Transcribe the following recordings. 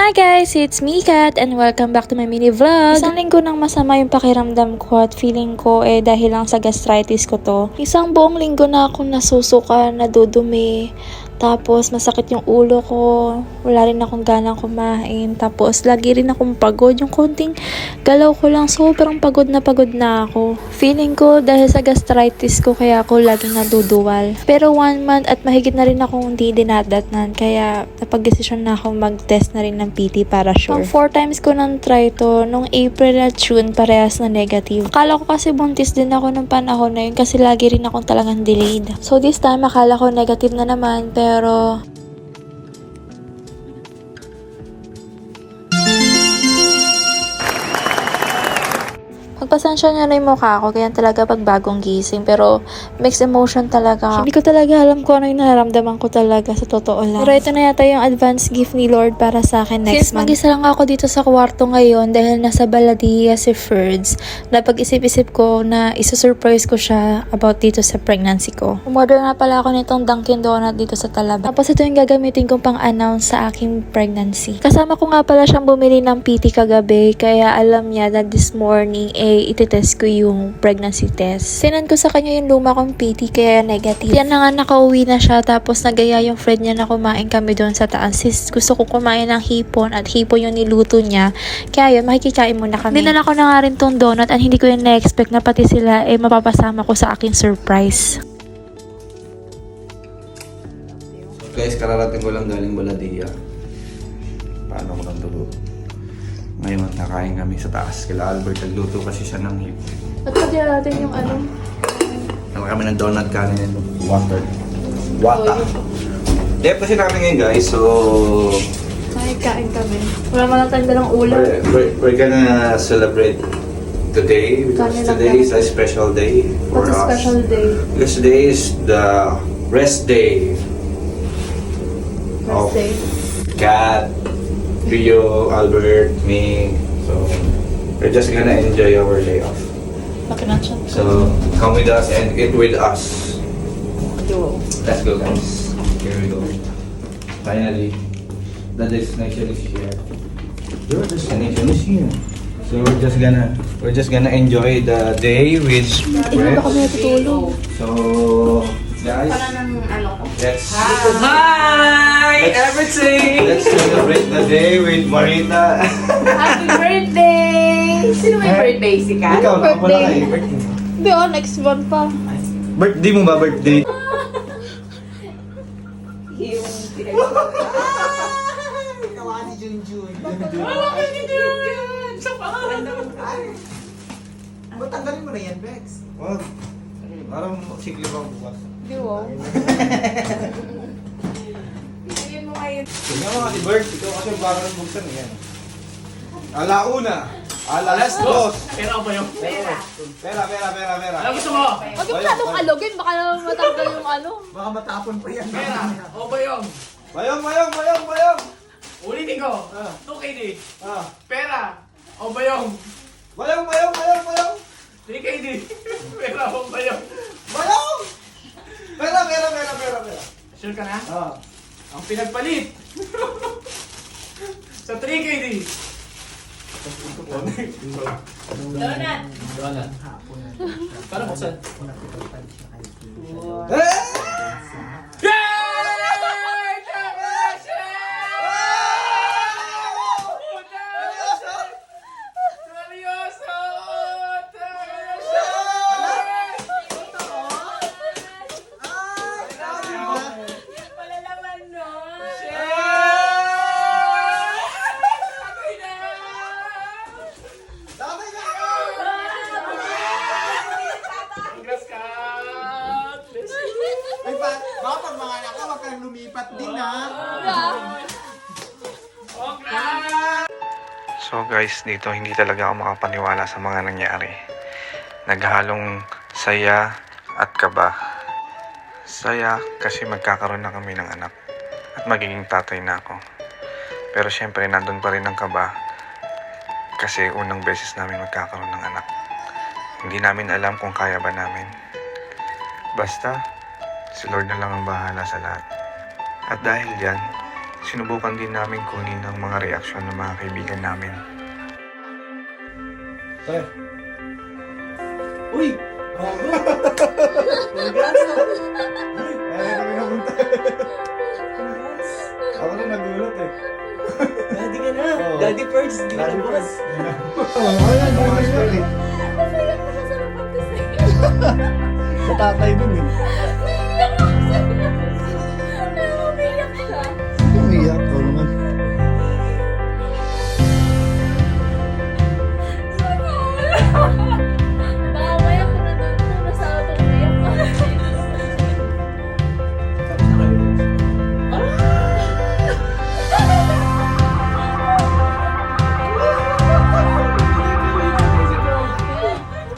Hi guys, it's me Kat and welcome back to my mini vlog. Isang linggo nang masama yung pakiramdam ko at feeling ko dahil lang sa gastritis ko to. Isang buong linggo na akong nasusuka, nadudumi. Tapos masakit yung ulo ko, wala rin akong ganang kumain. Tapos lagi rin akong pagod, yung konting galaw ko lang sobrang pagod na ako. Feeling ko dahil sa gastritis ko kaya ako laging naduduwal. Pero 1 month at mahigit na rin akong hindi dinadatnan kaya napag-desisyon na akong mag-test na rin ng PT para sure. 4 times ko nang try to, nung April at June parehas na negative. Akala ko kasi buntis din ako nung panahon na yun kasi lagi rin akong talagang delayed. So this time akala ko negative na naman pero magpasensya niya na yung mukha ko, kaya talaga pag bagong gising. Pero mixed emotion talaga. Hindi ko talaga alam kung ano yung nararamdaman ko talaga sa totoo lang. Pero ito na yata yung advance gift ni Lord para sa akin next month. Since mag-isa lang ako dito sa kwarto ngayon dahil nasa Baladiya si Ferds, napag-isip-isip ko na isa-surprise ko siya about dito sa pregnancy ko. Umorder nga pala ako nitong Dunkin Donut dito sa Talaban. Tapos ito yung gagamitin kong pang-announce sa aking pregnancy. Kasama ko nga pala siyang bumili ng PT kagabi, kaya alam niya na this morning ititest ko yung pregnancy test. Sinan ko sa kanya yung luma kong PT kaya negative. Yan na nga, nakauwi na siya tapos nagaya yung friend niya na kumain kami doon sa taas. Sis, gusto ko kumain ng hipon at hipon yung niluto niya. Kaya yun, makikikain muna kami. Dinala ko na nga rin tong donut at hindi ko yung na-expect na pati sila mapapasama ko sa aking surprise. Guys, kararating ko lang galing Baladiya. Paano ko lang tulo? Ngayon, nakain kami sa taas. Kila Albert, nagluto kasi siya ng hipon. At pati natin yung ano? Naka kami ng donut, kanin, and water. Wata. Dep kasi namin ngayon guys, so... Makikain kami. Wala man lang tayong dalang ulam. We're gonna celebrate today because today is a special day for What's a us. special day? Because today is the rest day. Rest day? Kat, Rio, Albert, me. So, we're just gonna enjoy our day off. Makinatsan ko. So, come with us and eat with us. Yo. Let's go, guys. Here we go. Finally, the destination is here. Your destination is here. So we're just gonna enjoy the day with Hindi ba kami natutulog? So, guys, let's Hi, everything! let's celebrate the day with Marita. Happy birthday! Sino may birthday? Si Kat? Ikaw, wala ka eh. Hindi next month pa. Birthday mo ba? Birthday? Yung Tanggalin mo na yan, Bex. Wag. Parang sikli pa bukas. Di wow. Bigyan mo ngayon. Sige mga Bert, ikaw kasi parang buksan yan. Alauna. Alas dos. Pera ba yung? Pera. Pera. Ano gusto mo? Huwag yung masyadong alogin, baka matanggal yung ano. Baka matapon pa yan. Pera. O ba yung? Bayong. Ulitin ko. 2KD. Ah. Pera. O ba yung? Bayong. 3KD. Pera o ba yung? Bayong! Pera. Sure ka na? Ah. Ang pinagpalit. Sa 3KD. Donut. Para buksan. Eh! Ay, baka pag mga anak ka, wag kang lumipat din, ha? So guys, dito hindi talaga ako makapaniwala sa mga nangyari. Naghalong saya at kaba. Saya kasi magkakaroon na kami ng anak at magiging tatay na ako. Pero syempre nandun pa rin ang kaba kasi unang beses namin magkakaroon ng anak. Hindi namin alam kung kaya ba namin. Basta, si Lord na lang ang bahala sa lahat. At dahil yan, sinubukan din namin kunin ang mga reaksyon ng mga kaibigan namin. Pre. Uy! Bago! Congrats! Kaya kami napunta. Congrats! Ako na nagulat eh. Daddy ka na. Oo. Daddy first, di ka na boss. Ayan, boss ka eh. Sa tatay dun eh. Umiyak ko naman.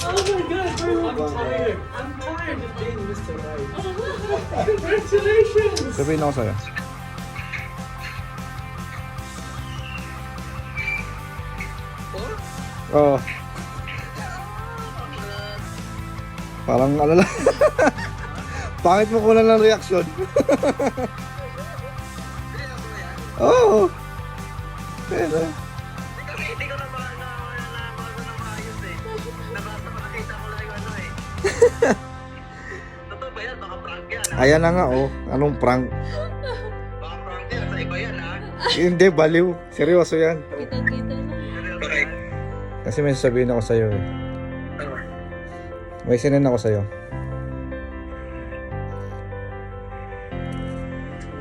Oh my God, bro. I'm tired of being Mr. Right. Congratulations! Sabihin ako sa'yo. Oo. Parang ano lang. Pangit mo kunan ng reaksyon. Oo. Pero. Hindi ko na ba nabasa ng maayos eh. Nabasa ko, nakita ko lang yung ano eh. Totoo ba yan? Baka prank yan ha? Ayan na nga oh. Anong prank? Baka prank yan, sa iba yan ha? Hindi, baliw. Seryoso yan. Kita-kita na. Seryoso yan? Kasi may sasabihin ako sa'yo eh. May sinend ako sa'yo.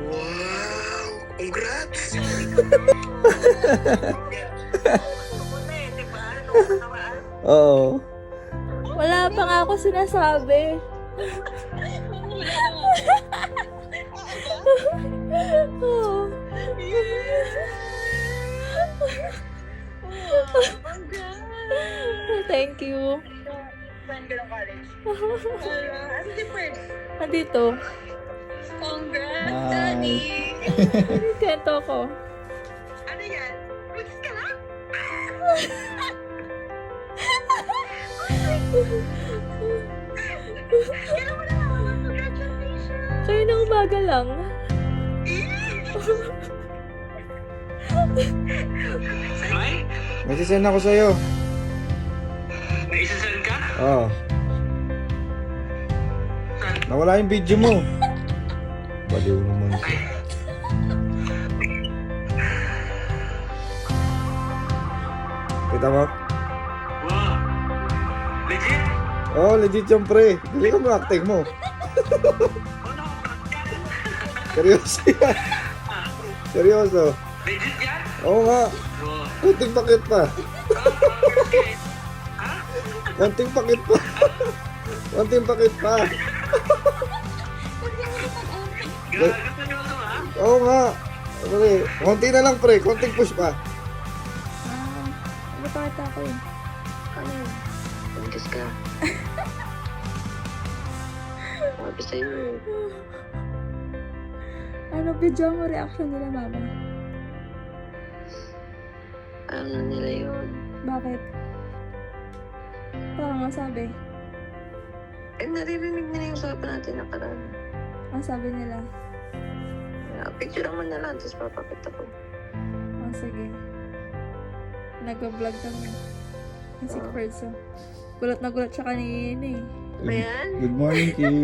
Wow! Congrats! Pupunta eh, di ba? Ano ka naman? Oo. Wala pa nga ako sinasabi. Oh. Thank you. Saan ka ng college? Ano si Fred? Nandito. Congrats, Nice. Daddy! Kento ko. Ano yan? Putis ka na? Kailan mo na congratulations! Kayo na umaga lang. May? May sisend ako sa'yo. May isasend ka? Oo. Nawala yung video mo. Baliw naman. Kita mo? Wow! Legit? Oo, oh, legit yung pre. Dali ka mo acting mo. Ano ka prank yan? Seryoso yan. Seryoso. Legit yan? Oo nga. Wow! Konting pakit pa. Okay. Ha? Konting pakit pa. Konting pakit pa. Gago seryoso ha? Oo nga. Pre, konti na lang pre. Konting push pa. Bata ko eh. Ano yun? Buntis ka. Sabi sa'yo eh. Ano, video mo reaction nila, mama? Ano nila yun? Bakit? Parang masabi. Eh, naririnig nila yung usapan natin nakaraan. Ang sabi nila. Picture naman na lang, tapos papakita ko. Oh, sige. Nag-vlog kami. Yung si Ferzo. Gulat na gulat siya kanina eh. Ayan. Good morning, Kim.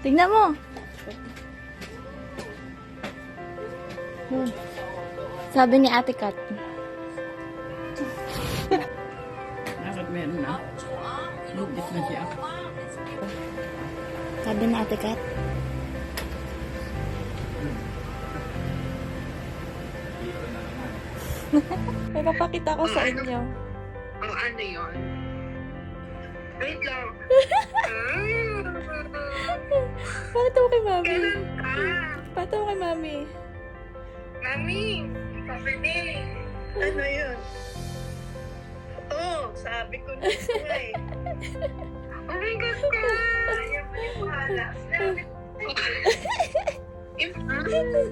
Tingnan mo! Sabi ni Ate Kat. Bakit meron na? Lugis na siya. Sabi ni Ate Kat. May papakita ko sa inyo. Ang ano yun? Wait lang. Pakita mo kay Mami. Kailan ka? Pakita mo kay Mami. Mami, sabi ni. Ano yun? Oo, sabi ko na nga eh. Oh my God ka! Ayaw mo yung bahala. Sabi ko.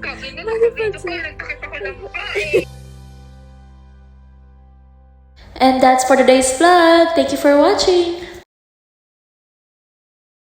Sabi na nakapito ko, nagpakita ko ng mukha eh. And that's for today's vlog. Thank you for watching.